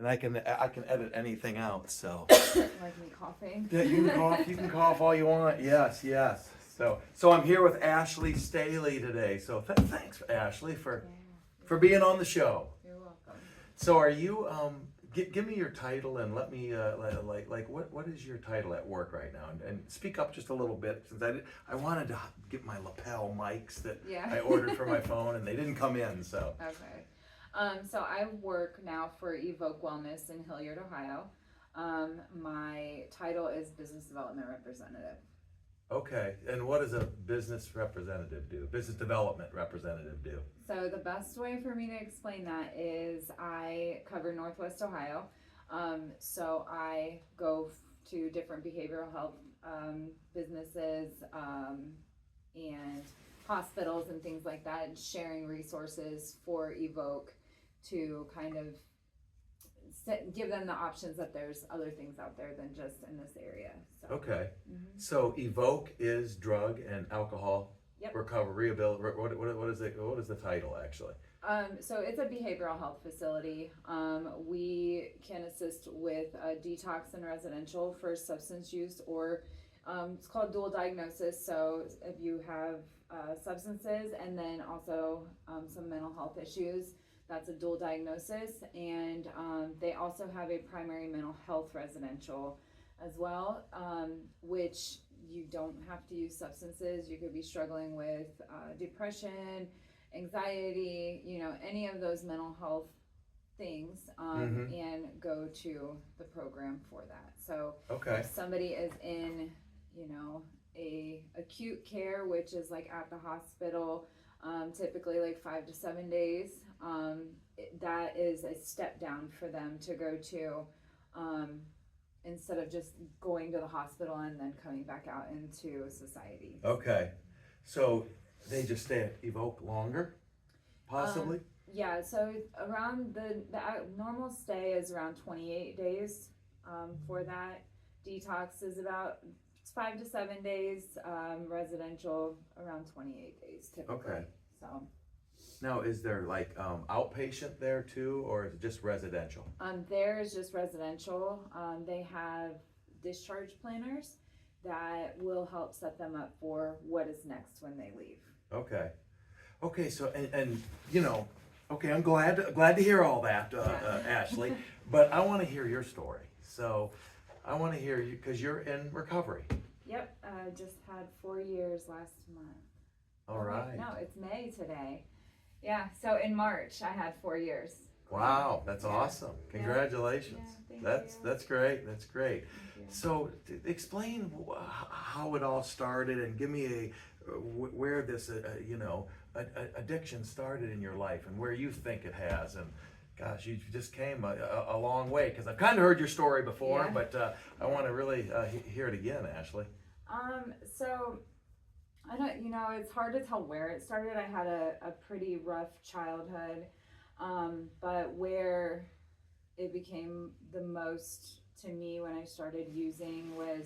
and I can edit anything out. So Like me coughing. yeah, you can cough. You can cough all you want. Yes, yes. So I'm here with Ashley Staley today. So thanks, Ashley, for being on the show. You're welcome. So are you give me your title and let me like what is your title at work right now, and speak up just a little bit, since I wanted to get my lapel mics that I ordered for my phone and they didn't come in. So Okay. So I work now for Evoke Wellness in Hilliard, Ohio. My title is Business Development Representative. Okay, and what does a business representative do? Business development representative do? So the best way for me to explain that is I cover Northwest Ohio. So I go to different behavioral health businesses and hospitals and things like that, and sharing resources for Evoke to kind of give them the options that there's other things out there than just in this area. So. Okay. So Evoke is drug and alcohol recovery, rehabilitation. What is the title actually? So it's a behavioral health facility. We can assist with detox and residential for substance use, or it's called dual diagnosis. So if you have substances and then also some mental health issues, that's a dual diagnosis. And they also have a primary mental health residential as well, which you don't have to use substances. You could be struggling with depression, anxiety, any of those mental health things, and go to the program for that. So if somebody is in, a acute care, which is like at the hospital, typically like 5 to 7 days, that is a step down for them to go to, instead of just going to the hospital and then coming back out into society. Okay, so they just stay at Evoke longer, possibly? Yeah, so around the normal stay is around 28 days for that. Detox is about 5 to 7 days, residential around 28 days typically. Okay. So. Now, is there like outpatient there too, or is it just residential? There is just residential. They have discharge planners that will help set them up for what is next when they leave. Okay. Okay, so and okay, I'm glad to hear all that, Ashley. But I want to hear your story. So I want to hear you, because you're in recovery. Yep, just had 4 years last month. All right. No, it's May today. Yeah, so in March I had 4 years. Wow, that's awesome. Congratulations. Yeah, That's great. That's great. So explain how it all started, and give me where this addiction started in your life, and where you think it has. And gosh, you just came a long way, because I've kind of heard your story before, but I want to really hear it again, Ashley. So I don't, it's hard to tell where it started. I had a pretty rough childhood, but where it became the most to me when I started using was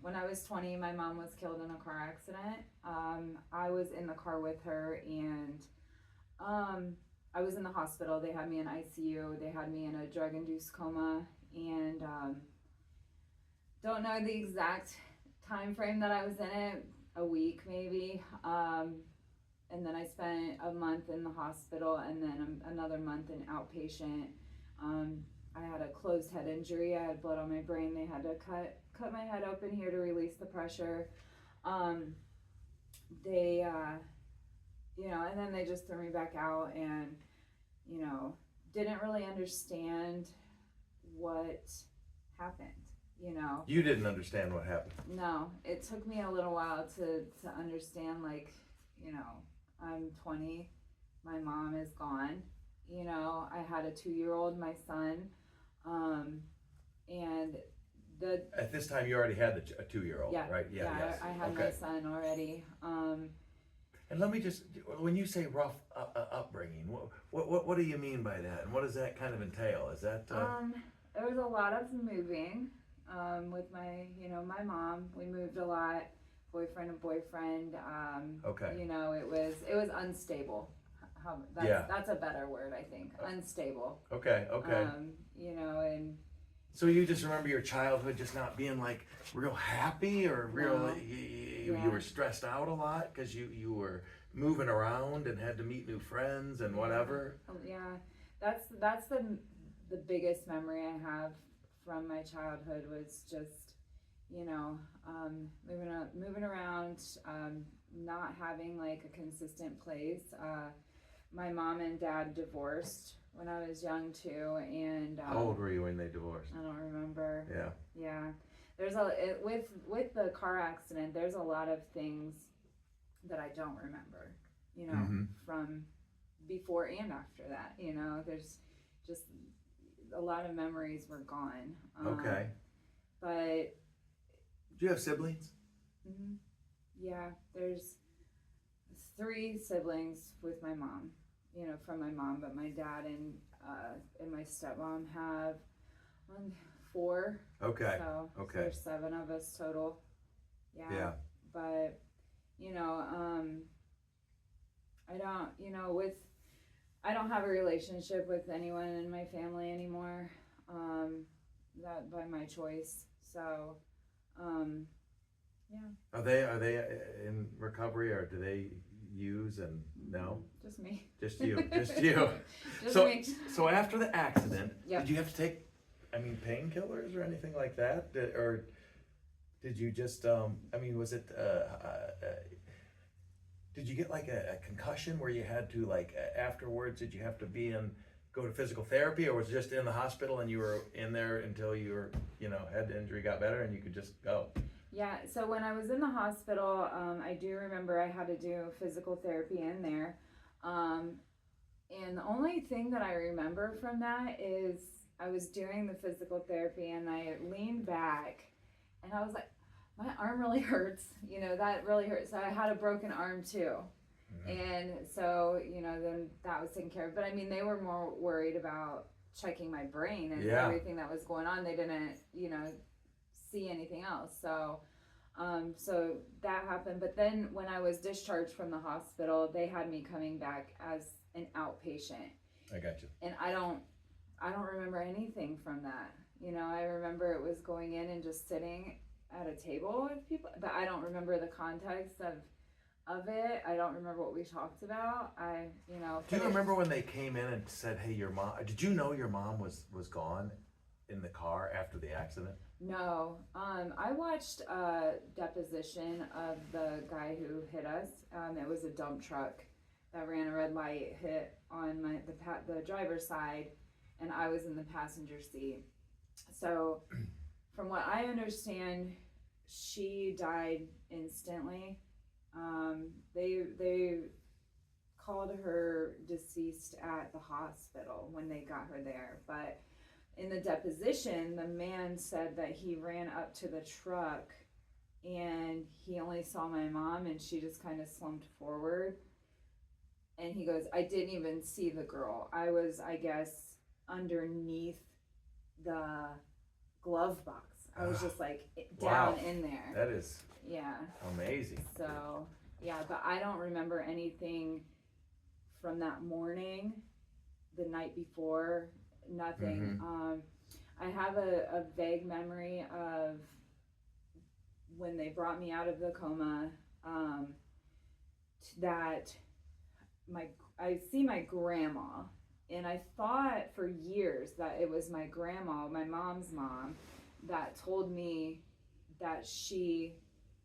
when I was 20. My mom was killed in a car accident. I was in the car with her, and I was in the hospital. They had me in ICU. They had me in a drug-induced coma, and don't know the exact time frame that I was in it. A week maybe, and then I spent a month in the hospital, and then another month in outpatient. I had a closed head injury. I had blood on my brain. They had to cut my head open here to release the pressure. They and then they just threw me back out, and didn't really understand what happened. You didn't understand what happened. No, it took me a little while to understand, I'm 20, my mom is gone, I had a 2-year-old, my son, and at this time you already had a 2-year-old, right? Yes. I had my son already. And let me just, when you say rough upbringing, what do you mean by that, and what does that kind of entail? Is that there was a lot of moving. With my mom, we moved a lot, boyfriend. It was unstable that's a better word, I think. Unstable. Okay. You know, and So you just remember your childhood just not being like real happy, or real, No. you were stressed out a lot because you were moving around and had to meet new friends and whatever. Yeah, that's the biggest memory I have from my childhood was just, you know, moving around, not having like a consistent place. My mom and dad divorced when I was young too, and How old were you when they divorced? I don't remember. Yeah. There's with the car accident, there's a lot of things that I don't remember, you know, from before and after that. You know, there's just a lot of memories were gone. Okay. But Do you have siblings? yeah, there's 3 siblings with my mom, you know, from my mom, but my dad and my stepmom have 4. Okay. So there's 7 of us total. Yeah. But, you know, I don't, you know, I don't have a relationship with anyone in my family anymore, that by my choice. So, yeah. Are they in recovery, or do they use and no? Just me. Just you. Just you. Just so me. so after the accident, Yep. did you have to take, painkillers or anything like that, or did you just was it did you get like a concussion where you had to, like, afterwards, did you have to go to physical therapy, or was it just in the hospital and you were in there until you were, had the injury, got better, and you could just go? Yeah, so when I was in the hospital, I do remember I had to do physical therapy in there. And the only thing that I remember from that is I was doing the physical therapy and I leaned back and I was like, my arm really hurts, that really hurts. So I had a broken arm too. And so, then that was taken care of. But they were more worried about checking my brain and everything that was going on. They didn't, see anything else. So, so that happened. But then when I was discharged from the hospital, they had me coming back as an outpatient. I got you. And I don't remember anything from that. I remember it was going in and just sitting at a table with people, but I don't remember the context of it. I don't remember what we talked about. Do you remember when they came in and said, hey, your mom, did you know your mom was gone in the car after the accident? No. I watched a deposition of the guy who hit us. It was a dump truck that ran a red light, hit on the driver's side, and I was in the passenger seat. So from what I understand, she died instantly. They called her deceased at the hospital when they got her there, but in the deposition, the man said that he ran up to the truck and he only saw my mom and she just kind of slumped forward. And he goes, I didn't even see the girl. I was, I guess, underneath the glove box. I was just like down in there. That is amazing. So, yeah, but I don't remember anything from that morning, the night before, nothing. I have a vague memory of when they brought me out of the coma, that I see my grandma, and I thought for years that it was my grandma, my mom's mom, that told me that she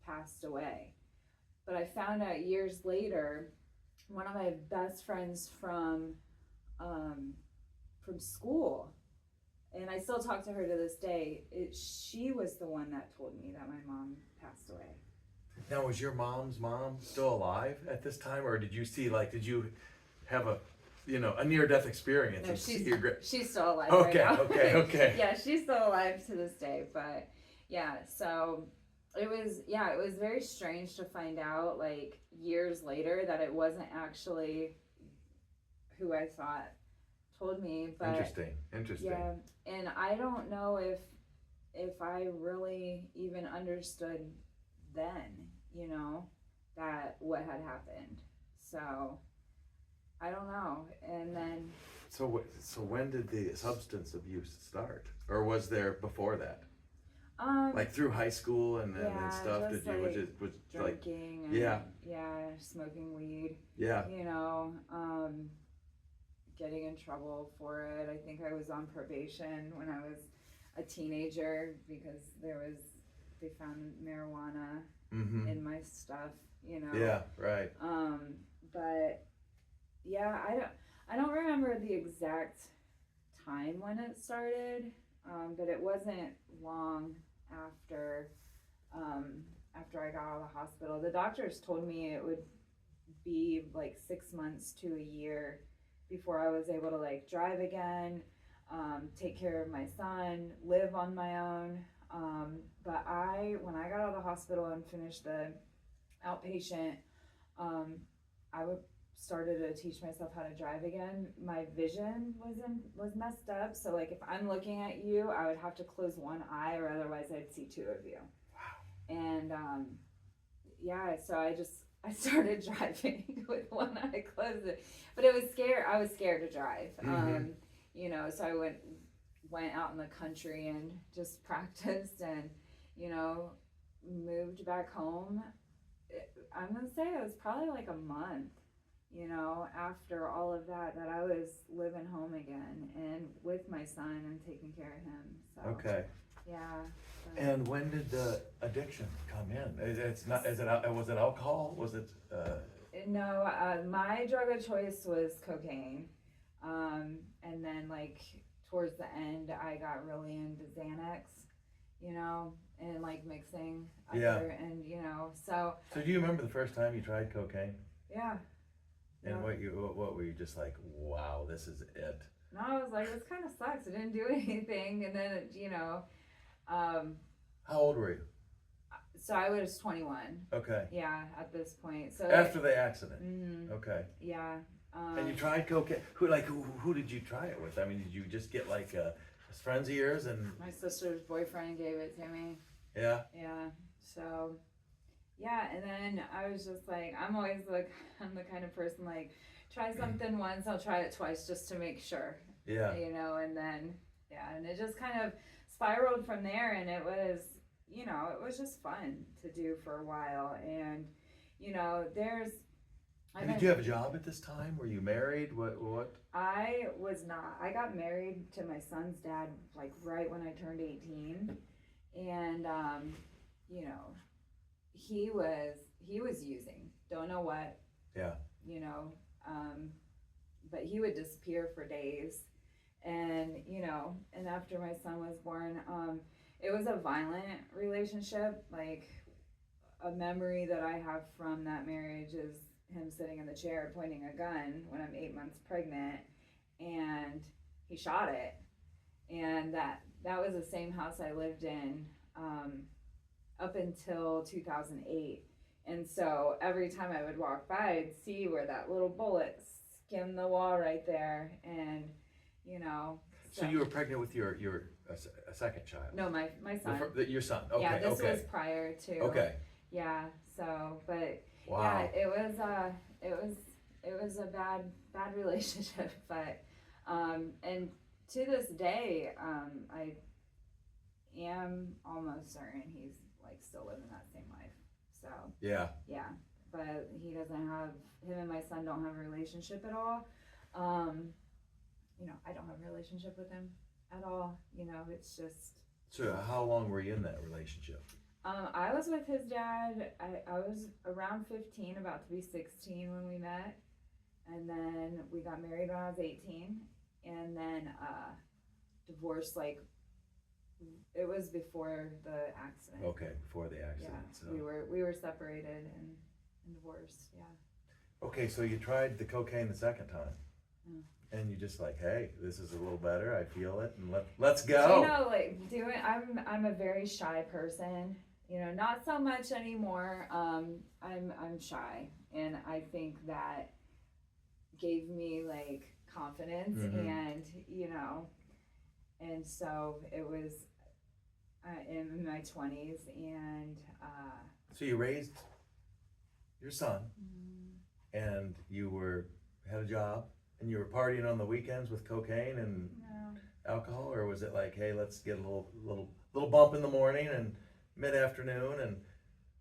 passed away. But I found out years later, one of my best friends from school, and I still talk to her to this day, she was the one that told me that my mom passed away. Now, was your mom's mom still alive at this time, or did you have a near-death experience? No, she's still alive right now. Okay. Yeah, she's still alive to this day, but yeah, so it was very strange to find out, like, years later that it wasn't actually who I thought told me. But Interesting. Yeah, and I don't know if I really even understood then, that what had happened. So I don't know. And then, So when did the substance abuse start, or was there before that? Like through high school and stuff? just Did you was like drinking and yeah smoking weed. yeah You know, getting in trouble for it. I think I was on probation when I was a teenager because they found marijuana in my stuff. You know. yeah right But yeah, I don't remember the exact time when it started. But it wasn't long after I got out of the hospital. The doctors told me it would be like 6 months to a year before I was able to like drive again, take care of my son, live on my own. But when I got out of the hospital and finished the outpatient, I started to teach myself how to drive again. My vision was messed up, so like if I'm looking at you, I would have to close one eye, or otherwise I'd see two of you. Wow. And so I started driving with one eye closed, but I was scared to drive. You know, so I went out in the country and just practiced, and you know, moved back home. I'm gonna say it was probably like a month, you know, after all of that I was living home again and with my son and taking care of him. So okay yeah. And when did the addiction come in? Was it alcohol? Was it No, my drug of choice was cocaine, and then like towards the end I got really into Xanax, you know, and like mixing other, and you know, so do you remember the first time you tried cocaine? Yeah. And what were you just like, wow, this is it? No, I was like, this kind of sucks. It didn't do anything. And then, you know. How old were you? So I was 21. Okay. Yeah, at this point. So after the accident. Mm-hmm. Okay. Yeah. And you tried cocaine. Who did you try it with? I mean, did you just get like friends of yours and? My sister's boyfriend gave it to me. Yeah. Yeah. So. Yeah, and then I was just like, I'm the kind of person like, try something once, I'll try it twice just to make sure. Yeah. You know, and then, and it just kind of spiraled from there, and it was, you know, it was just fun to do for a while. And, you know, did you have a job at this time? Were you married? What? I was not. I got married to my son's dad, like, right when I turned 18. And, you know, he was using, don't know what. Yeah. You know, but he would disappear for days, and you know, and after my son was born, it was a violent relationship. Like, a memory that I have from that marriage is him sitting in the chair pointing a gun when I'm 8 months pregnant, and he shot it, and that was the same house I lived in up until 2008. And so every time I would walk by, I'd see where that little bullet skimmed the wall right there. And, you know. So you were pregnant with your second child? No, my son. Your son, okay. Yeah, this was prior to. Okay. Yeah, so, but, wow. Yeah, it was a bad relationship. But, and to this day, I am almost certain he's like still living that same life. So yeah, but him and my son don't have a relationship at all. You know, I don't have a relationship with him at all. You know, it's just. So how long were you in that relationship? I was with his dad. I was around 15, about to be 16 when we met, and then we got married when I was 18, and then divorced like. It was before the accident. Okay, before the accident. Yeah, so. we were separated and divorced. Yeah. Okay, so you tried the cocaine the second time, and you just like, hey, this is a little better. I feel it, and let's go. You know, like I'm a very shy person. You know, not so much anymore. I'm shy, and I think that gave me like confidence, and you know. And so it was in my 20s, and so you raised your son, and you were had a job, and you were partying on the weekends with cocaine and No. alcohol, or was it like, hey, let's get a little bump in the morning and mid-afternoon and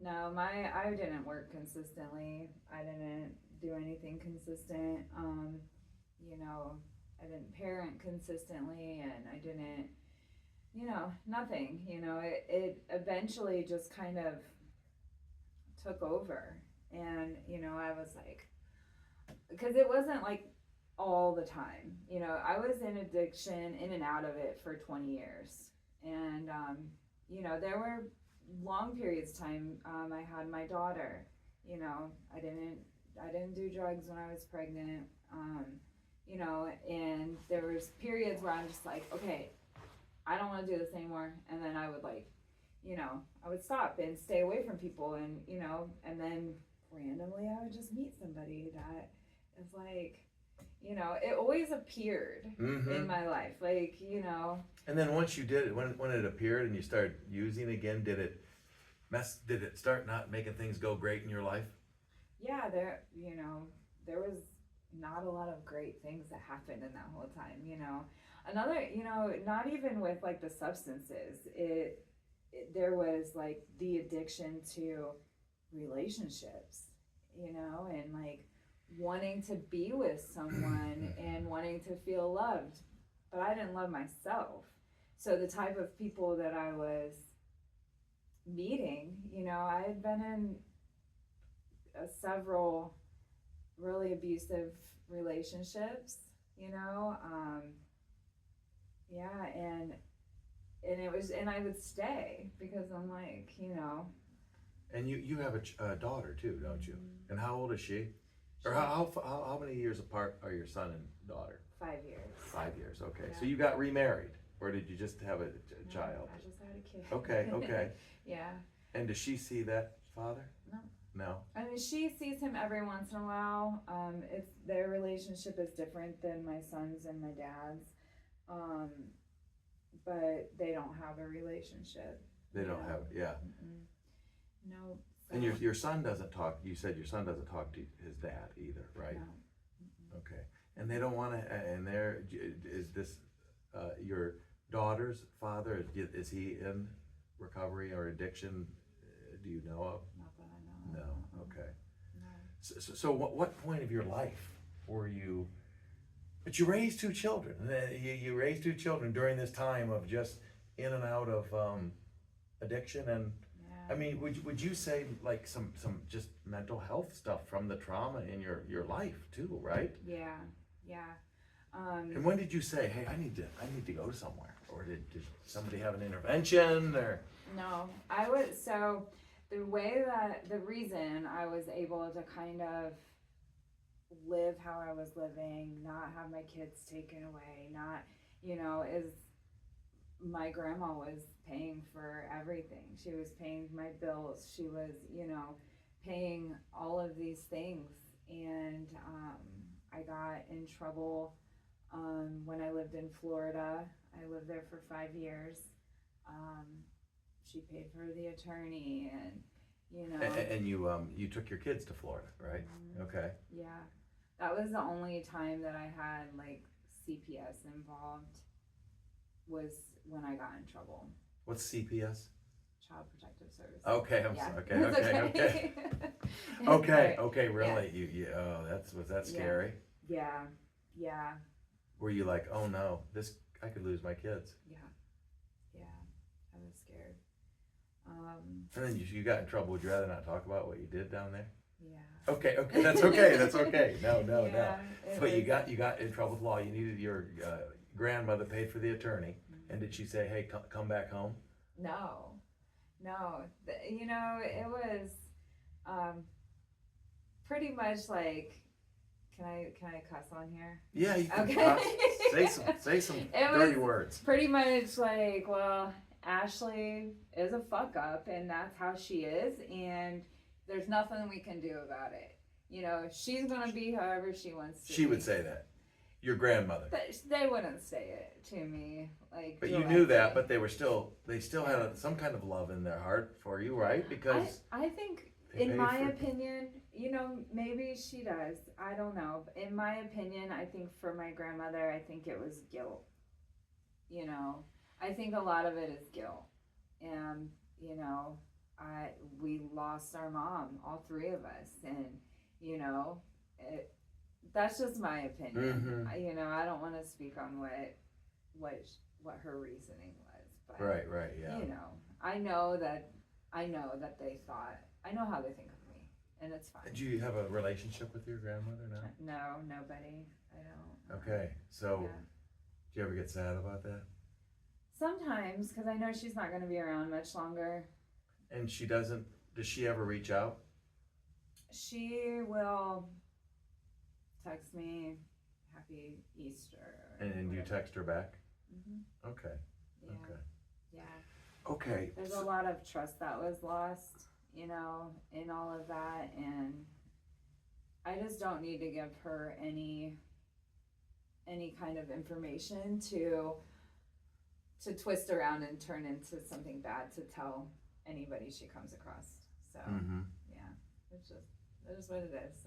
No, I didn't work consistently. I didn't do anything consistent. You know, I didn't parent consistently, and I didn't, nothing. It eventually just kind of took over, and I was like, because it wasn't like all the time. I was in addiction, in and out of it for 20 years, and there were long periods of time. I had my daughter. I didn't do drugs when I was pregnant. And there was periods where I'm just like, okay, I don't want to do this anymore. And then I would I would stop and stay away from people, and and then randomly I would just meet somebody that is like, it always appeared in my life, like. And then once you did it, when it appeared and you started using again, did it start not making things go great in your life? Yeah, there was not a lot of great things that happened in that whole time. Another, not even with like the substances, there was like the addiction to relationships, and like wanting to be with someone and wanting to feel loved, but I didn't love myself. So the type of people that I was meeting, I had been in several really abusive relationships, and it was, and I would stay because I'm like, And you have a daughter too, don't you? And how old is she? Or how many years apart are your son and daughter? 5 years. 5 years, okay. Yeah. So you got remarried, or did you just have a child? I just had a kid. Okay. Yeah. And does she see that father? No. No? I mean, she sees him every once in a while. It's their relationship is different than my son's and my dad's, but they don't have a relationship. They don't have, yeah. No. And your son doesn't talk, you said your son doesn't talk to his dad either, right? No. Okay. And they don't want to, and is this your daughter's father, is he in recovery or addiction, do you know of? Not that I know. No, okay. No. So what point of your life were you, but you raised two children, you raised two children during this time of just in and out of addiction, and Yeah. I mean, would you say like some just mental health stuff from the trauma in your life too, right? Yeah. And when did you say, hey, I need to go somewhere, or did somebody have an intervention, or? No, so the reason I was able to kind of live how I was living, not have my kids taken away, not, is my grandma was paying for everything. She was paying my bills. She was, paying all of these things. And I got in trouble when I lived in Florida. I lived there for 5 years. She paid for the attorney, and And you took your kids to Florida, right? Okay. Yeah, that was the only time that I had like CPS involved, was when I got in trouble. What's CPS? Child Protective Services. Okay, Okay. Okay, really? Yeah. Was that scary? Yeah. Were you like, oh no, I could lose my kids? Yeah, I was scared. And then you got in trouble. Would you rather not talk about what you did down there? Yeah. Okay, that's okay. No. Yeah, But you got in trouble with law. You needed your grandmother paid for the attorney, and did she say, hey, come back home? No. It was pretty much like, can I cuss on here? Yeah, you can Okay. say some It dirty was words. Pretty much like, well, Ashley is a fuck up, and that's how she is, and there's nothing we can do about it. She's gonna be however she wants to. She be. would say that. Your grandmother. But they wouldn't say it to me, like. But you knew that, but they still had some kind of love in their heart for you, right? Because I think, they in paid my for- opinion, you know, maybe she does. I don't know. In my opinion, I think for my grandmother, I think it was guilt. You know, I think a lot of it is guilt. And, you know, we lost our mom, all three of us. And, you know, that's just my opinion. You know, I don't want to speak on what her reasoning was. But, Right, yeah. You know, I know that they thought, I know how they think of me, and it's fine. Do you have a relationship with your grandmother now? No, nobody. I don't. Okay, so Yeah. do you ever get sad about that? Sometimes, because I know she's not going to be around much longer. And does she ever reach out? She will text me, Happy Easter. And you text her back? Mm-hmm. Okay. Yeah. Okay. Yeah. Okay. There's a lot of trust that was lost, you know, in all of that, and I just don't need to give her any kind of information to twist around and turn into something bad to tell anybody she comes across. So yeah, it's just what it is.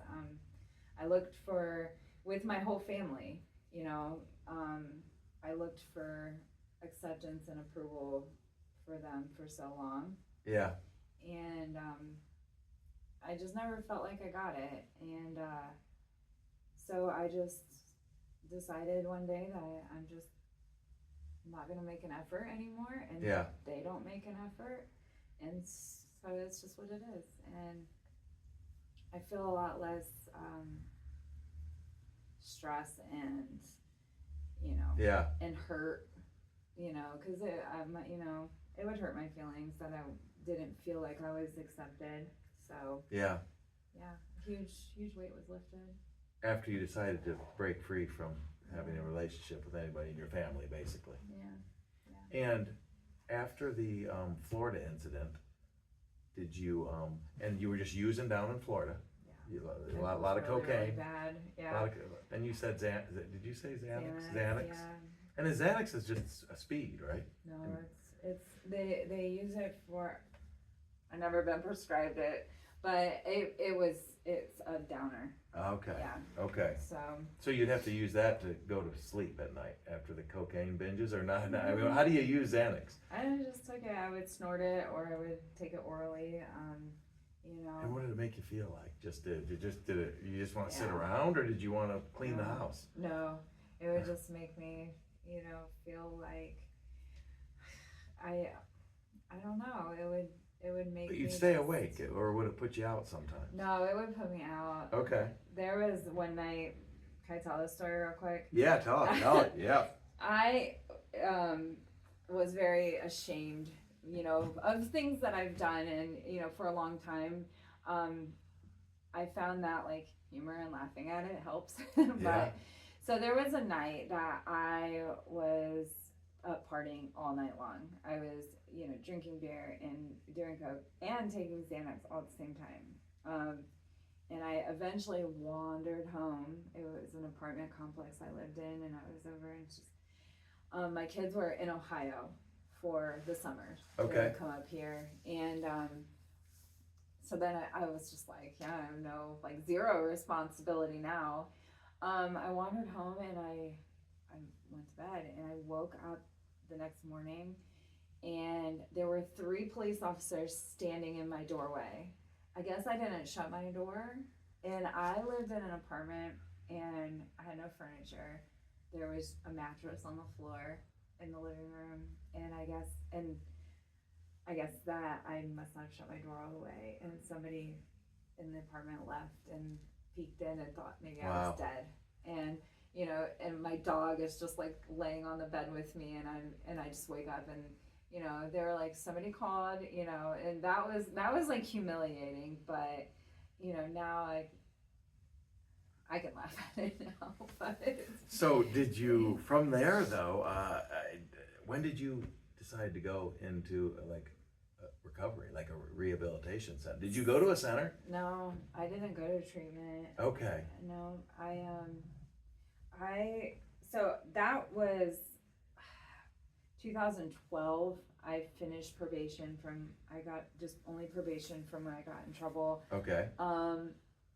I looked for, with my whole family, you know, I looked for acceptance and approval for them for so long. Yeah. And I just never felt like I got it. And so I just decided one day that I'm just not going to make an effort anymore. And they don't make an effort. And so it's just what it is. And I feel a lot less stress and, you know, and hurt, you know, because you know, it would hurt my feelings that I didn't feel like I was accepted. So yeah, huge weight was lifted. After you decided to break free from having a relationship with anybody in your family, basically. Yeah. And after the Florida incident, did you and you were just using down in Florida? Yeah. A lot of cocaine. Really bad. Yeah. And you said did you say Xanax? Yeah. And the Xanax is just a speed, right? No, it's they use it for. I've never been prescribed it, but it's a downer. Okay. Yeah. Okay. So you'd have to use that to go to sleep at night after the cocaine binges, or not? I mean, how do you use Xanax? I just took it. I would snort it, or I would take it orally. You know. And what did it make you feel like? You just want to sit around, or did you want to clean the house? No, it would just make me, you know, feel like I don't know. It would make. But you'd stay awake, or would it put you out sometimes? No, it would put me out. Okay. There was one night. Can I tell this story real quick? Yeah, tell it. Yeah. I was very ashamed, you know, of things that I've done, and you know, for a long time, I found that like humor and laughing at it helps. But so there was a night that I was up partying all night long. I was, you know, drinking beer and doing coke and taking Xanax all at the same time. And I eventually wandered home. It was an apartment complex I lived in, and I was over, and just my kids were in Ohio for the summer. Okay. They would come up here, and so then I was just like, yeah, I have no, like, zero responsibility now. I wandered home, and I went to bed, and I woke up the next morning, and there were 3 police officers standing in my doorway. I guess I didn't shut my door, and I lived in an apartment, and I had no furniture. There was a mattress on the floor in the living room, and I guess that I must not have shut my door all the way, and somebody in the apartment left and peeked in and thought maybe I was dead. And you know, and my dog is just like laying on the bed with me, and I just wake up, and you know, they were like, somebody called, you know, and that was like humiliating, but you know, now I can laugh at it now. But so did you, from there though, when did you decide to go into like recovery, like a rehabilitation center? Did you go to a center? No, I didn't go to treatment. Okay. No, so that was 2012. I finished probation I got just only probation from when I got in trouble. Okay.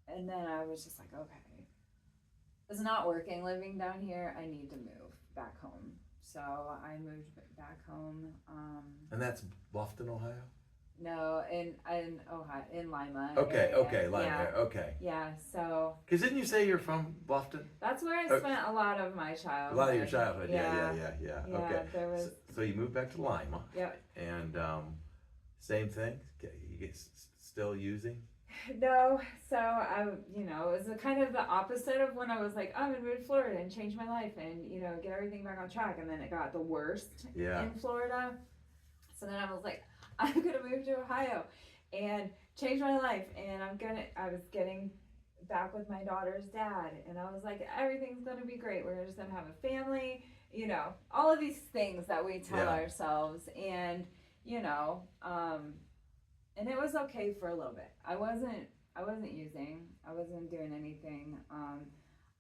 and then I was just like, okay, it's not working living down here. I need to move back home. So I moved back home. And that's Bluffton, Ohio? No, in Ohio, in Lima. Okay, area. okay, Lima, Yeah. okay. Yeah, so Because didn't you say you're from Bluffton? that's where I spent a lot of my childhood. A lot of your childhood, yeah. Yeah, Okay. there was. So you moved back to Lima. Yep. And same thing. You get still using. No, so it was kind of the opposite of when I was like, I'm gonna move to Florida and change my life and get everything back on track, and then it got the worst in Florida. So then I was like, I'm gonna move to Ohio and change my life, and I was getting back with my daughter's dad, and I was like, everything's gonna be great. We're just gonna have a family, all of these things that we tell ourselves, and and it was okay for a little bit. I wasn't using. I wasn't doing anything.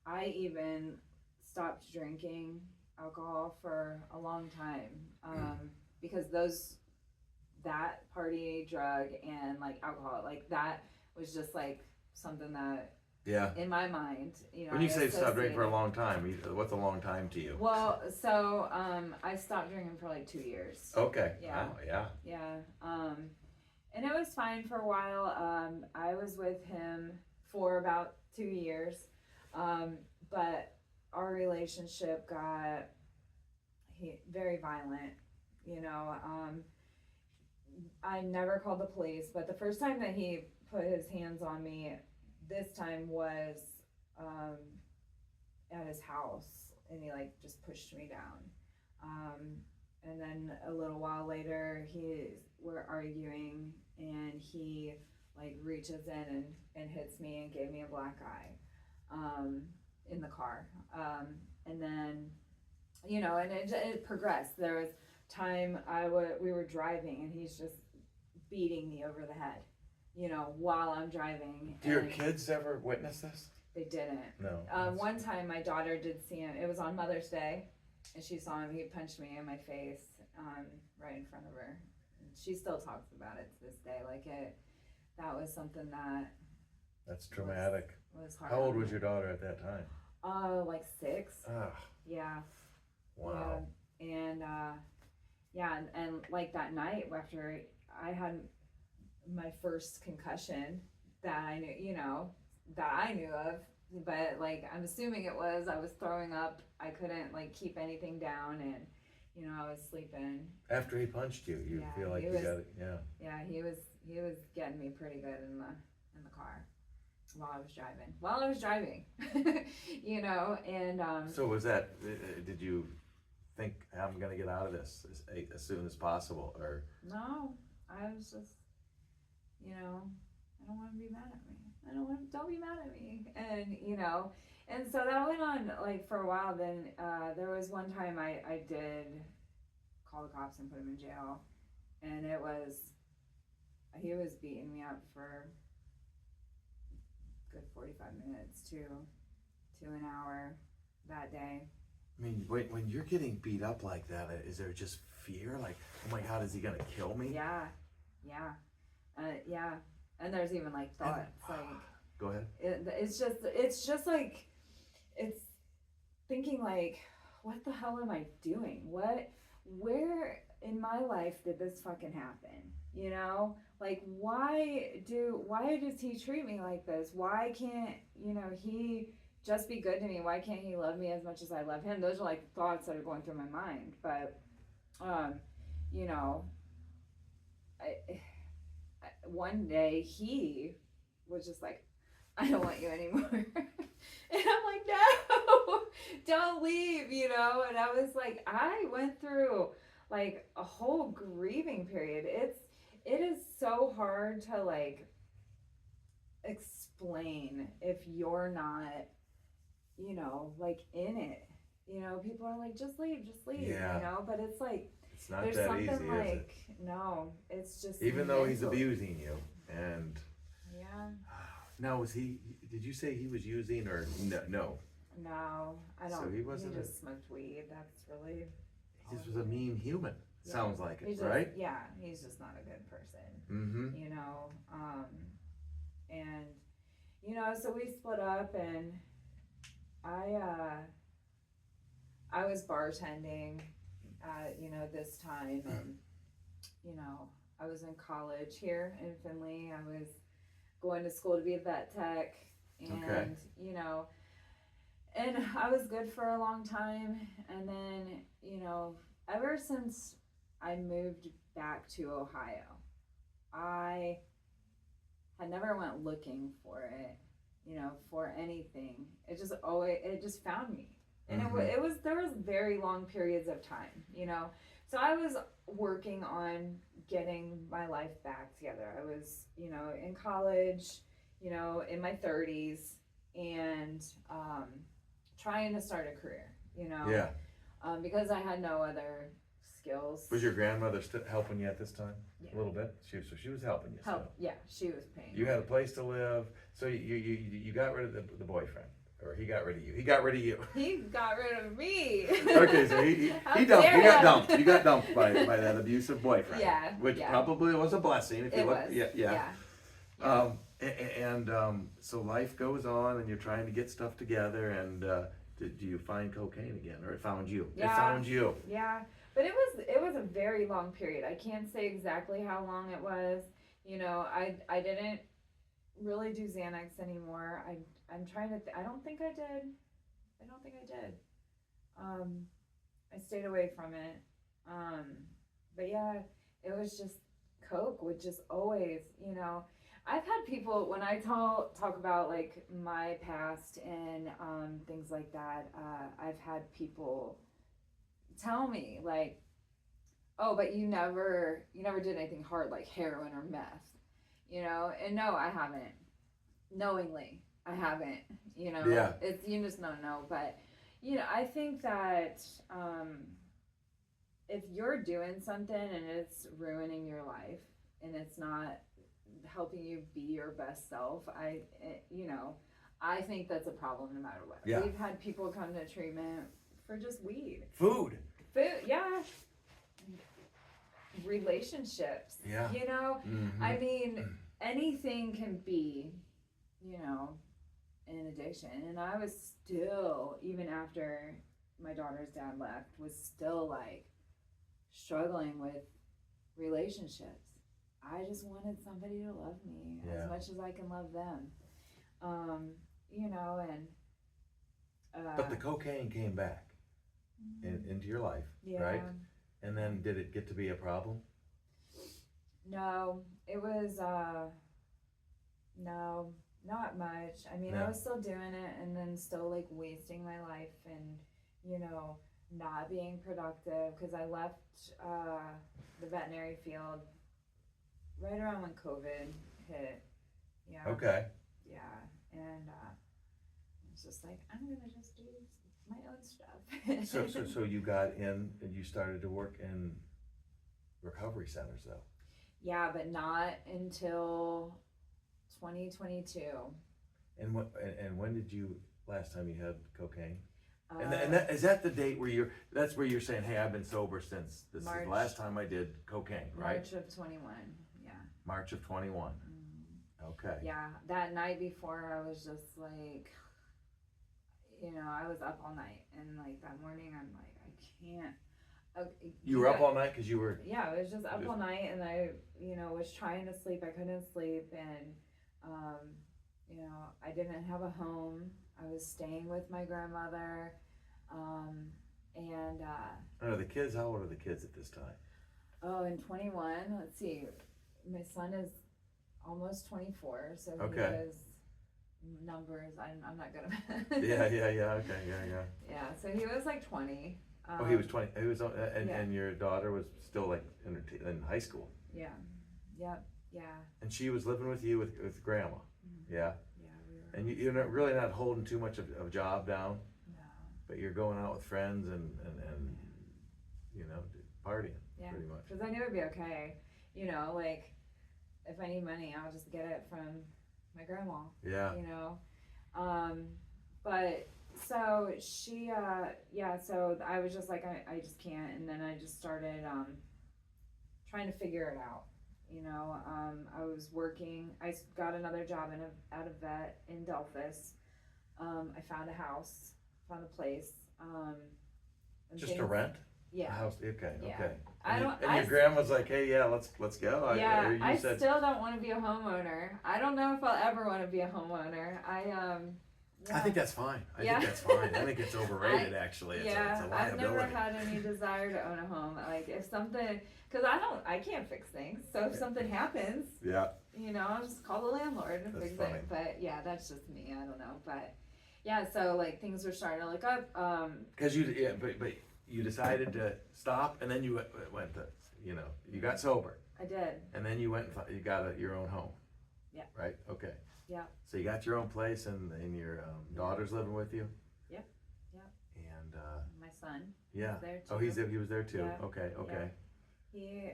I even stopped drinking alcohol for a long time because that party drug and like alcohol, like that was just like something that in my mind, When you say stop drinking for a long time, what's a long time to you? Well, so I stopped drinking for like 2 years. Okay. Yeah. Wow, yeah. Yeah. And it was fine for a while. I was with him for about 2 years. But our relationship got very violent. I never called the police, but the first time that he put his hands on me, this time was at his house, and he like just pushed me down. And then a little while later, we're arguing, and he like reaches in and hits me and gave me a black eye in the car. And then, and it progressed. There was time we were driving, and he's just beating me over the head, while I'm driving. Do your kids ever witness this? They didn't. No. One time my daughter did see him. It was on Mother's Day, and she saw him. He punched me in my face right in front of her. And she still talks about it to this day. Like that was something that's traumatic. Was hard. How old was your daughter at that time? Like 6. Yeah. Wow. Yeah. And like that night after I had my first concussion that I knew of, but like I'm assuming I was throwing up. I couldn't like keep anything down, and I was sleeping. After he punched you, feel like you got it. Yeah. Yeah, he was getting me pretty good in the car while I was driving. And So was that? Did you think I'm gonna get out of this as soon as possible, or? No, I was just, I don't want to be mad at me. Don't be mad at me. And so that went on like for a while. Then there was one time I did call the cops and put him in jail, and he was beating me up for a good 45 minutes to an hour that day. I mean, when you're getting beat up like that, is there just fear? Like, oh my God, is he gonna kill me? Yeah. And there's even like thoughts like. Go ahead. It's just like, it's thinking like, what the hell am I doing? Where in my life did this fucking happen? Like why does he treat me like this? Why can't, he just be good to me? Why can't he love me as much as I love him? Those are like thoughts that are going through my mind. But, one day he was just like, I don't want you anymore. And I'm like, no, don't leave, and I was like, I went through like a whole grieving period. It is so hard to like explain if you're not, like in it. People are like, just leave, yeah. But it's like, it's not there's that something easy, like, is it? No, it's just even though he's mental. abusing you, and yeah. Now, did you say he was using, or no? No, I don't. So he wasn't. He just smoked weed. That's really. He just was a mean human. Yeah. Sounds like it, Just, right? Yeah, he's just not a good person. Mm-hmm. And you know, so we split up, and I was bartending at, you know, this time, and, you know, I was in college here in Findlay. I was going to school to be a vet tech, and, Okay. you know, and I was good for a long time, and then, you know, ever since I moved back to Ohio, I had never went looking for it, you know, for anything. It just found me. And there was very long periods of time, you know. So I was working on getting my life back together. I was, you know, in college, you know, in my 30s, and trying to start a career, you know. Yeah. Because I had no other skills. Was your grandmother helping you at this time? Yeah. A little bit. So she was helping you. Help? Yeah, she was paying. You had a place to live, so you got rid of the boyfriend, or he got rid of you. He got rid of you. He got rid of me. Okay, so he got dumped. You got dumped by that abusive boyfriend. Yeah. Which probably was a blessing if you look. Was. Yeah. So life goes on, and you're trying to get stuff together, and do you find cocaine again, or it found you? Yeah. It found you. Yeah, but it was a very long period. I can't say exactly how long it was. You know, I didn't really do Xanax anymore. I'm trying to. I don't think I did. I stayed away from it. But yeah, it was just Coke would just always, you know. I've had people, when I talk about like my past and things like that, I've had people tell me like, oh, but you never did anything hard like heroin or meth, you know. And no, I haven't. Knowingly, I haven't, you know. Yeah. It's, you just don't know. But you know, I think that if you're doing something and it's ruining your life and it's not helping you be your best self, I think that's a problem no matter what. Yeah. We've had people come to treatment for just weed. Food, Yeah. Relationships. Yeah. You know, Mm-hmm. I mean, anything can be, you know, an addiction. And I was still, even after my daughter's dad left, was still like struggling with relationships. I just wanted somebody to love me as much as I can love them. You know, and but the cocaine came back into your life, right? And then did it get to be a problem? No, it was no, not much. I mean, No. I was still doing it, and then still like wasting my life, and you know, not being productive, because I left the veterinary field right around when COVID hit. Yeah. Okay. Yeah, and it's just like, I'm gonna just do my own stuff. So you got in and you started to work in recovery centers though. Yeah, but not until 2022. And when did you last time you had cocaine? And that is that the date where that's where you're saying, hey, I've been sober since this is the last time I did cocaine, right? March of 21. Yeah. March of 21. Okay. Yeah, that night before I was just like, you know, I was up all night, and like that morning I'm like, I can't. You were up all night because you were. Yeah, I was just up all night, and I, you know, was trying to sleep. I couldn't sleep, and you know, I didn't have a home. I was staying with my grandmother, and the kids. How old are the kids at this time? Oh, in 21. Let's see, my son is almost 24, so he was numbers. I'm not good at math. Yeah. Okay. Yeah. Yeah, so he was like 20. He was 20. He was, and your daughter was still like in high school. Yeah. Yep. Yeah. And she was living with you with grandma. Mm-hmm. Yeah. Yeah, we were. And you're not really not holding too much of a job down. No. But you're going out with friends and you know, partying. Yeah. Pretty much. Because I knew it'd be okay. You know, like if I need money, I'll just get it from my grandma. Yeah. You know, but so she, so I was just like, I just can't. And then I just started trying to figure it out. You know, I was working. I got another job at a vet in Delphus. I found a house, found a place. And Just to rent? A Yeah. house, okay, Yeah. okay. I And, don't. and your grandma's like, hey, yeah, let's go. Yeah, Or you I said, still don't want to be a homeowner. I don't know if I'll ever want to be a homeowner. I think that's fine. I Yeah. think that's fine. I think it's overrated, actually. It's Yeah, a I've liability. never had any desire to own a home. Like if something, cause I can't fix things. So if something happens, Yeah. you know, I'll just call the landlord and That's fix funny. it. But yeah, that's just me. I don't know. But yeah, so like things were starting to look up. Because but you decided to stop, and then you went to, you got sober, I did. and then you went and you got your own home. Yeah. Right. Okay. Yeah. So you got your own place, and your daughter's living with you. Yep. Yep. And My son. yeah. Was there too. Oh, he was there too. Yeah. Okay. Okay. He.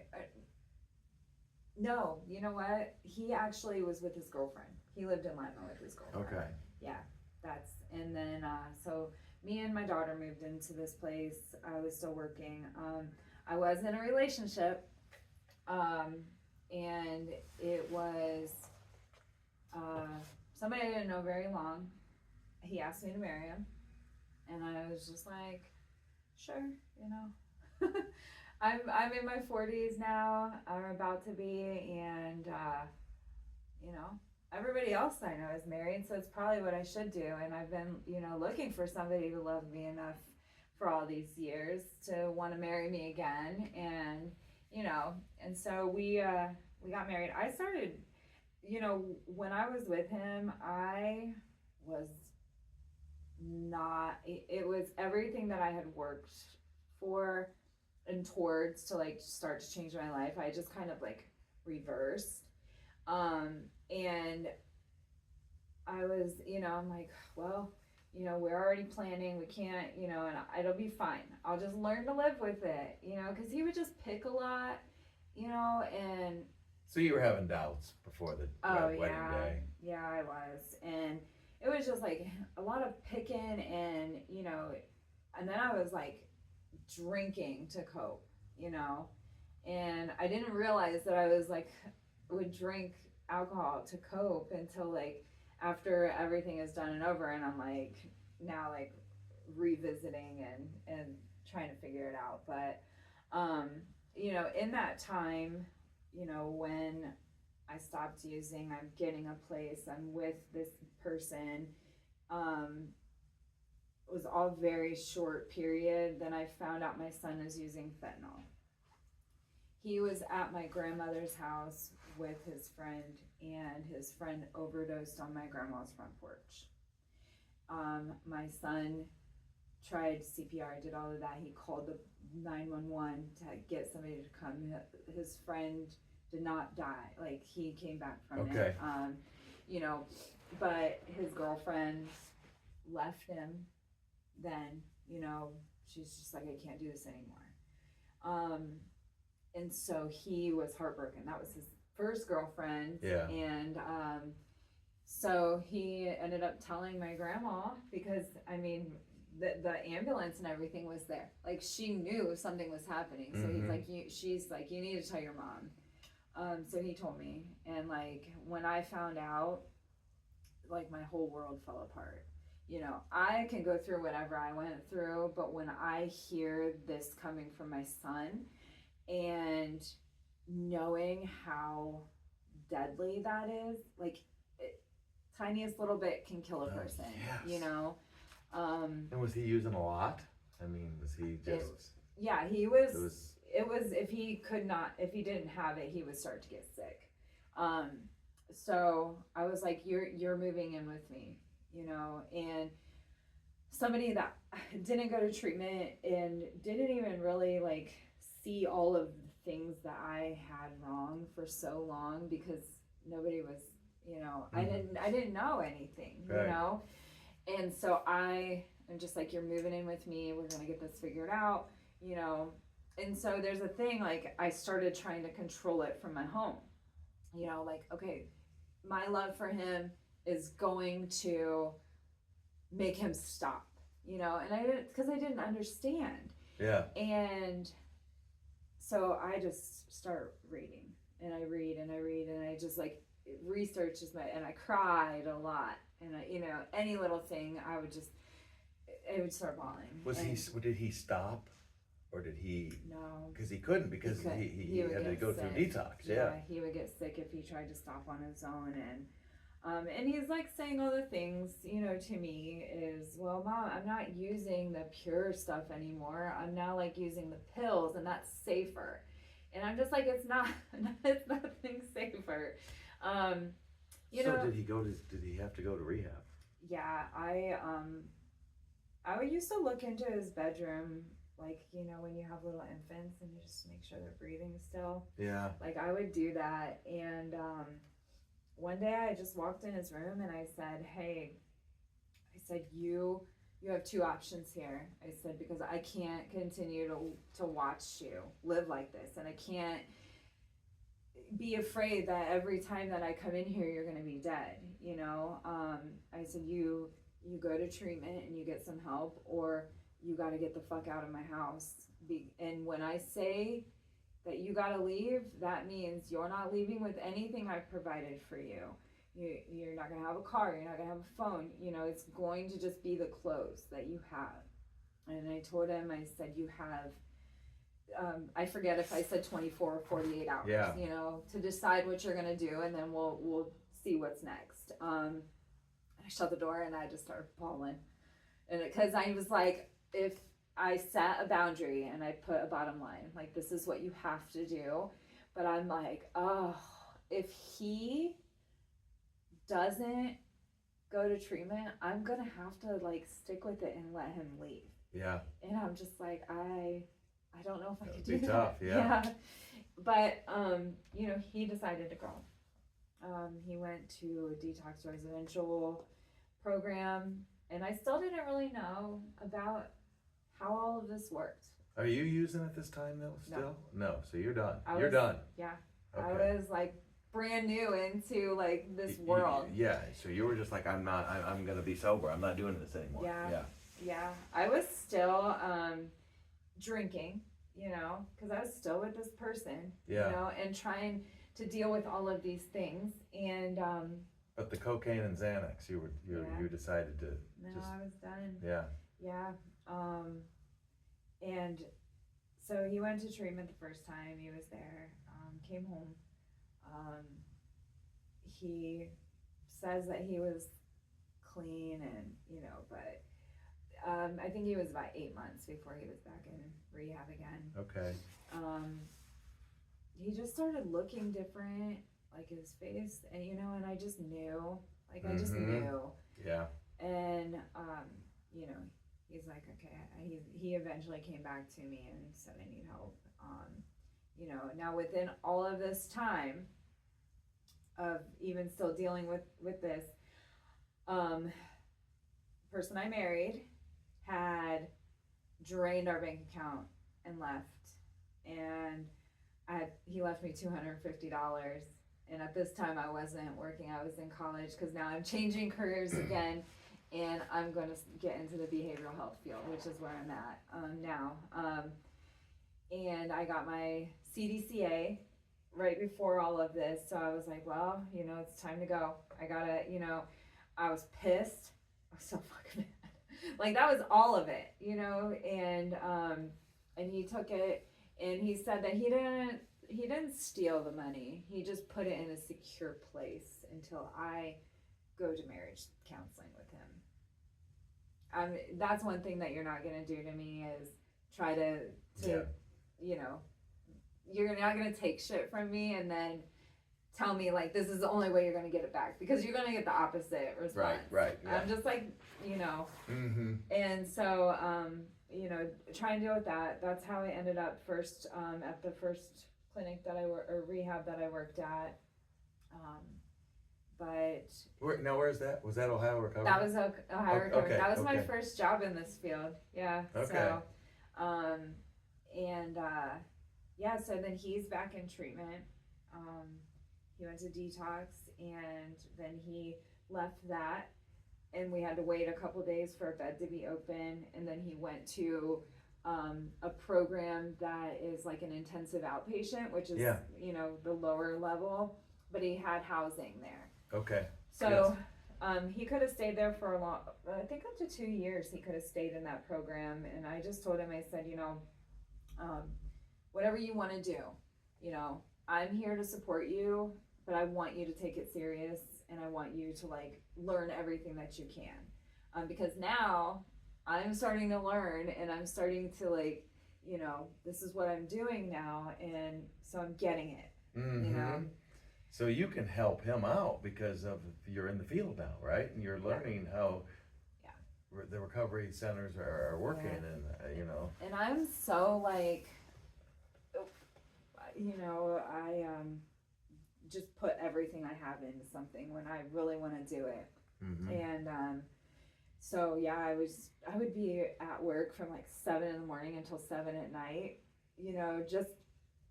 No, you know what? He actually was with his girlfriend. He lived in Lima with his girlfriend. Okay. Yeah, and then so me and my daughter moved into this place. I was still working. I was in a relationship, and it was somebody I didn't know very long. He asked me to marry him, and I was just like, sure, you know. I'm in my 40s now. I'm about to be, and you know, everybody else I know is married, so it's probably what I should do. And I've been, looking for somebody to love me enough for all these years to want to marry me again. And and so we got married. I started, when I was with him, I was not. It was everything that I had worked for and towards to like start to change my life. I just kind of like reversed. And I was, I'm like, well, we're already planning. We can't, and it'll be fine. I'll just learn to live with it, because he would just pick a lot, and. So you were having doubts before the wedding day. Yeah, I was. And it was just like a lot of picking and, and then I was like drinking to cope, and I didn't realize that I was like, would drink alcohol to cope until like after everything is done and over, and I'm like now like revisiting and trying to figure it out. But in that time, when I stopped using, I'm getting a place, I'm with this person, it was all very short period. Then I found out my son is using fentanyl. He was at my grandmother's house with his friend, and his friend overdosed on my grandma's front porch. My son tried CPR, did all of that. He called the 911 to get somebody to come. His friend did not die. Like, he came back from it. But his girlfriend left him then, she's just like, I can't do this anymore. And so he was heartbroken. That was his first girlfriend. Yeah. And so he ended up telling my grandma, because the ambulance and everything was there. Like, she knew something was happening. So he's like, she's like, you need to tell your mom. So he told me, and like when I found out, like my whole world fell apart. I can go through whatever I went through, but when I hear this coming from my son, and knowing how deadly that is, like tiniest little bit can kill a person. Yes. And was he using a lot? Was he just? Yeah, he was. It was if he didn't have it, he would start to get sick. So I was like, you're moving in with me, and somebody that didn't go to treatment and didn't even really like see all of the things that I had wrong for so long, because nobody was, I didn't know anything, Right. And so I'm just like, you're moving in with me. We're going to get this figured out, And so there's a thing, like I started trying to control it from my home, like, okay, my love for him is going to make him stop, and because I didn't understand. Yeah. And so I just start reading, and I read and I read and I just like research and I cried a lot, and I, any little thing I would start bawling. Did he stop, or did he? No, Because he couldn't, because he had to go through detox. Yeah, he would get sick if he tried to stop on his own, and he's like saying all the things, to me is, well, Mom, I'm not using the pure stuff anymore. I'm now like using the pills, and that's safer. And I'm just like, it's not, it's nothing safer. Did he have to go to rehab? Yeah, I used to look into his bedroom, like, when you have little infants and you just make sure they're breathing still. Yeah. Like, I would do that. And one day I just walked in his room and I said, hey, you have two options here. I said, because I can't continue to watch you live like this. And I can't be afraid that every time that I come in here, you're going to be dead. I said, you go to treatment and you get some help, or you got to get the fuck out of my house. And when I say that you got to leave, that means you're not leaving with anything I've provided for you. You're not going to have a car. You're not going to have a phone. It's going to just be the clothes that you have. And I told him, I said, you have, I forget if I said 24 or 48 hours, yeah. To decide what you're going to do. And then we'll see what's next. I shut the door and I just started bawling. And because I was like, if I set a boundary and I put a bottom line, like, this is what you have to do. But I'm like, oh, if he doesn't go to treatment, I'm going to have to like stick with it and let him leave. Yeah. And I'm just like, I don't know if I could do be that. tough, yeah. But, he decided to go. He went to a detox residential program, and I still didn't really know about how all of this worked. Are you using it this time though? Still? No. So you're done. You're done. done. Yeah. Okay. I was like brand new into like this world. Yeah. So you were just like, I'm gonna be sober. I'm not doing this anymore. Yeah. I was still drinking, because I was still with this person, and trying to deal with all of these things. And but the cocaine and Xanax, you decided to. No, I was done. Yeah. Yeah. And so he went to treatment the first time he was there, came home. He says that he was clean and, but I think he was about 8 months before he was back in rehab again. Okay. He just started looking different, like his face, and, and I just knew, like, I just knew. Yeah. And, he's like, okay, he eventually came back to me and said, I need help. Now within all of this time of even still dealing with this, person I married had drained our bank account and left. And he left me $250. And at this time I wasn't working, I was in college, because now I'm changing careers again. And I'm going to get into the behavioral health field, which is where I'm at now. And I got my CDCA right before all of this. So I was like, well, it's time to go. I got to, I was pissed. I was so fucking mad. Like, that was all of it, and he took it, and he said that he didn't steal the money. He just put it in a secure place until I go to marriage counseling with him. That's one thing that you're not going to do to me, is try to you're not going to take shit from me and then tell me like this is the only way you're going to get it back, because you're going to get the opposite response. Right. Yeah. I'm just like, Mm-hmm. And so, try and deal with that. That's how I ended up first at the first clinic that or rehab that I worked at. But where's that? Was that Ohio Recovery? that was Ohio Recovery. Okay, That was my first job in this field. Yeah. Okay. So, so then he's back in treatment. He went to detox, and then he left that, and we had to wait a couple days for a bed to be open, and then he went to a program that is like an intensive outpatient, which is, Yeah. you know, the lower level, but he had housing there. Okay. So, he could have stayed there for a long, I think up to 2 years he could have stayed in that program. And I just told him, I said, you know, whatever you want to do, you know, I'm here to support you, but I want you to take it serious, and I want you to like learn everything that you can. Because now I'm starting to learn, and I'm starting to like, you know, this is what I'm doing now, and so I'm getting it, you know. So you can help him out because of you're in the field now, right? And you're learning how the recovery centers are working, and you know. And I'm so like, you know, I just put everything I have into something when I really want to do it. And so yeah, I would be at work from like 7 in the morning until 7 at night, you know, just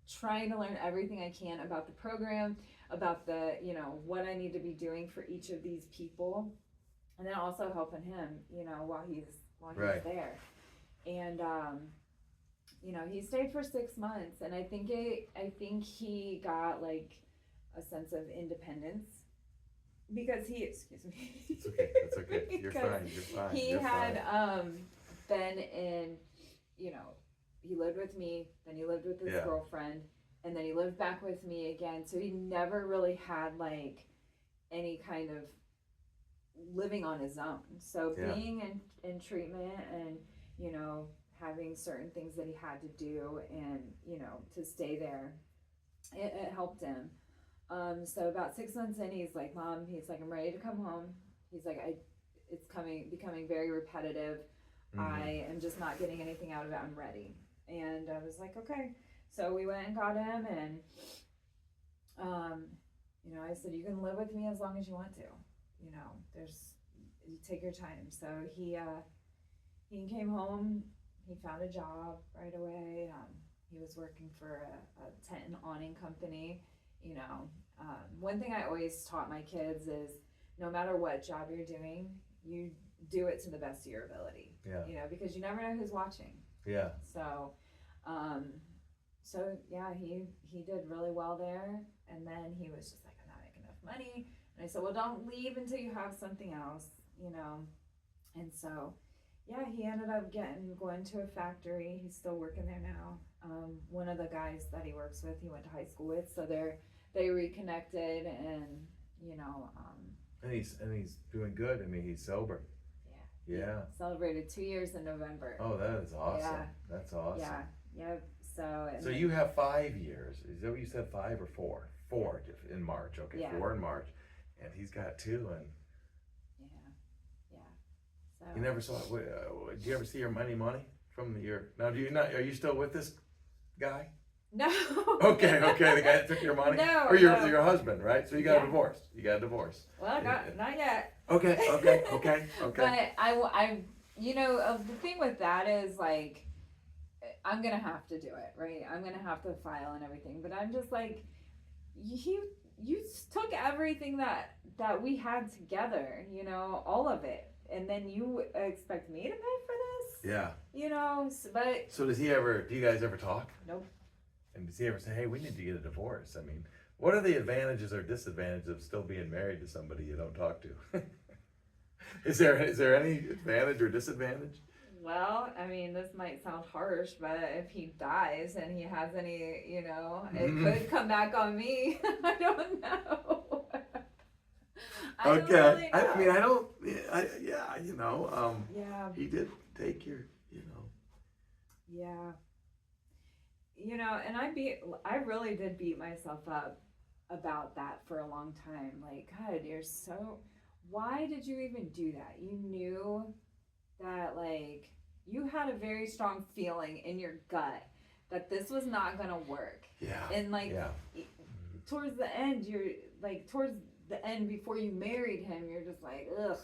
trying to learn everything I can about the program, about the, you know, what I need to be doing for each of these people, and then also helping him, you know, while he's there. And you know, he stayed for 6 months, and I think he got like a sense of independence because excuse me. It's okay. It's okay. You're fine. He had been in, you know, he lived with me, then he lived with his girlfriend, and then he lived back with me again. So he never really had like any kind of living on his own. So being in treatment, and, you know, having certain things that he had to do, and, you know, to stay there, it helped him. So about 6 months in, he's like, Mom, he's like, I'm ready to come home. He's like, it's becoming very repetitive. I am just not getting anything out of it. I'm ready. And I was like, okay. So we went and got him, and, you know, I said, you can live with me as long as you want to, you know, you take your time. So he came home, he found a job right away. He was working for a tent and awning company, you know. One thing I always taught my kids is no matter what job you're doing, you do it to the best of your ability. You know, because you never know who's watching. So, yeah, he did really well there, and then he was just like, I'm not making enough money, and I said, well, don't leave until you have something else, you know. And so, yeah, he ended up going to a factory. He's still working there now. One of the guys that he works with, he went to high school with, so they reconnected, and, you know, and he's doing good. I mean, he's sober. Yeah. Celebrated 2 years in November. Oh, that is awesome. That's awesome. Yep. So you have 5 years. Is that what you said, 5 or 4? 4 in March. Okay, 4 in March, and he's got 2. And so you never saw. Did you ever see your money from your? Now, do you not? Are you still with this guy? No. Okay. The guy that took your money. No. Or your husband, right? So you got a divorce. Well, not yet. Okay. But I, you know, the thing with that is like, I'm gonna have to do it, right? I'm gonna have to file and everything. But I'm just like, you took everything that we had together, you know, all of it, and then you expect me to pay for this? Yeah. You know, So do you guys ever talk? Nope. And does he ever say, hey, we need to get a divorce? I mean, what are the advantages or disadvantages of still being married to somebody you don't talk to? Is there any advantage or disadvantage? Well, I mean, this might sound harsh, but if he dies and he has any, you know, it could come back on me. I don't know. I don't really know. He did take your, you know. Yeah. You know, and I really did beat myself up about that for a long time. Like, God, why did you even do that? You knew that, like, you had a very strong feeling in your gut that this was not going to work. Yeah. And, like, towards the end, before you married him, you're just like, ugh,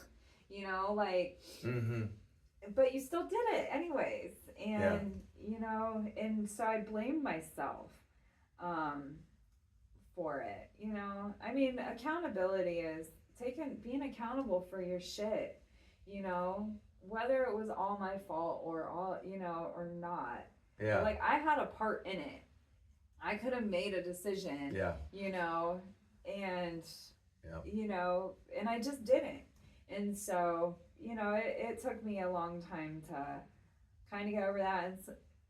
you know, like, but you still did it anyways. And, you know, and so I blame myself for it, you know. I mean, accountability is being accountable for your shit, you know. whether it was all my fault or all, or not, Yeah. like I had a part in it. I could have made a decision, Yeah. And, Yeah. and I just didn't. And so, it took me a long time to kind of get over that.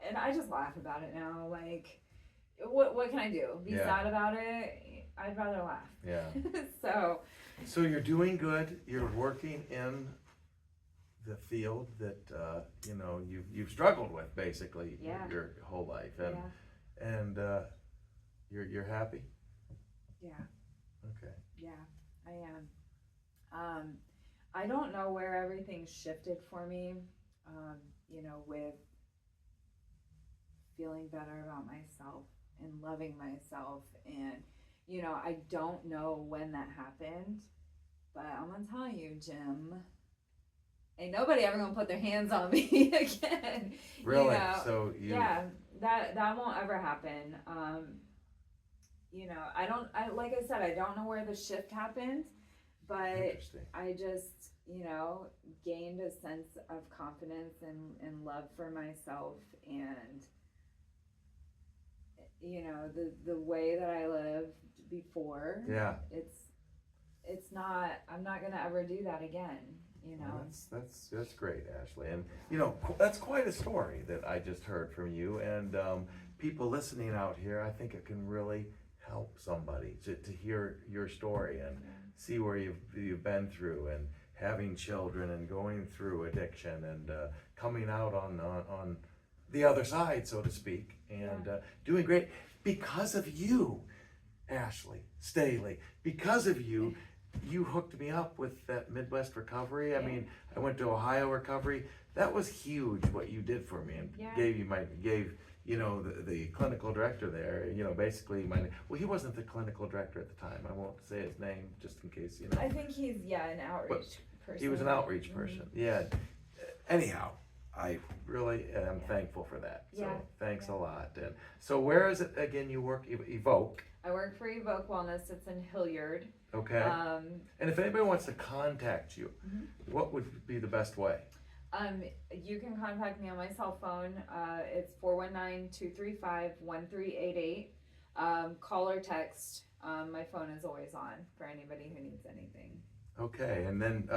And I just laugh about it now. Like, what can I do? Be sad about it? I'd rather laugh. Yeah. So you're doing good. You're working in the field that, you've struggled with basically your whole life. And you're happy? Yeah. Okay. Yeah, I am. I don't know where everything shifted for me, with feeling better about myself and loving myself. And, I don't know when that happened, but I'm going to tell you, Jim, ain't nobody ever going to put their hands on me again. Really? Yeah, that won't ever happen. Like I said, I don't know where the shift happened, but I just, gained a sense of confidence and love for myself, and, the way that I lived before. Yeah. It's not, I'm not going to ever do that again, Well, that's great, Ashley. And, that's quite a story that I just heard from you. And people listening out here, I think it can really help somebody to hear your story and see where you've been through, and having children and going through addiction and coming out on the other side, so to speak, and doing great because of you, Ashley Staley. Because of you, you hooked me up with that Midwest recovery. I mean, I went to Ohio recovery. That was huge what you did for me, and gave the clinical director there, basically he wasn't the clinical director at the time. I won't say his name just in case, I think he's, an outreach person. He was an outreach person. Yeah. Anyhow, I really am thankful for that. So thanks a lot. And so where is it again you work? Evoke. I work for Evoke Wellness. It's in Hilliard. Okay. And if anybody wants to contact you, what would be the best way? You can contact me on my cell phone. It's 419-235-1388. Call or text. My phone is always on for anybody who needs anything. Okay, and then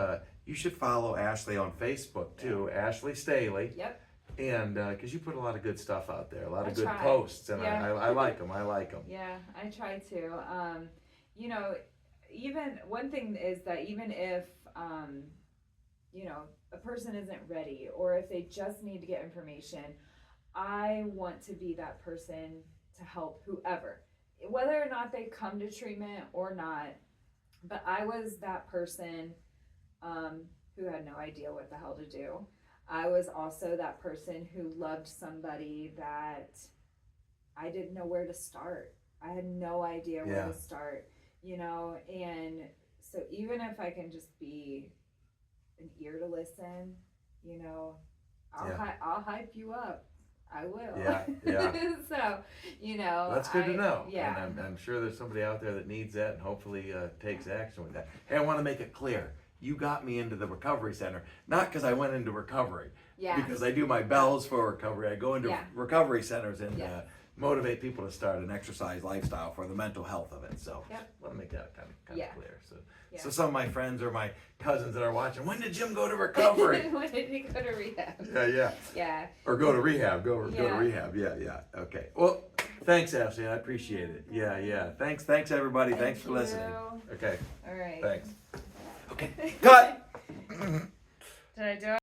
you should follow Ashley on Facebook too, Ashley Staley. Yep. And because you put a lot of good stuff out there, a lot of good try. posts, and I like them. I like them. Yeah, I try to. Even one thing is that even if a person isn't ready, or if they just need to get information, I want to be that person to help whoever, whether or not they come to treatment or not. But I was that person who had no idea what the hell to do. I was also that person who loved somebody that I didn't know where to start. I had no idea where to start, and so even if I can just be an ear to listen, I'll hype you up. I will. Yeah. So, that's good to know. Yeah. And I'm sure there's somebody out there that needs that, and hopefully takes action with that. Hey, I want to make it clear. You got me into the recovery center, not because I went into recovery. Yeah. Because I do my bells for recovery. I go into recovery centers and motivate people to start an exercise lifestyle for the mental health of it. So I want to make that kind of clear. So some of my friends or my cousins that are watching, when did Jim go to recovery? When did he go to rehab? Yeah. Or go to rehab. Go to rehab. Yeah. Okay. Well, thanks, Ashley. I appreciate it. Yeah. Thanks everybody. Thanks for listening. You. Okay. All right. Thanks. Okay. Cut. Did I do it?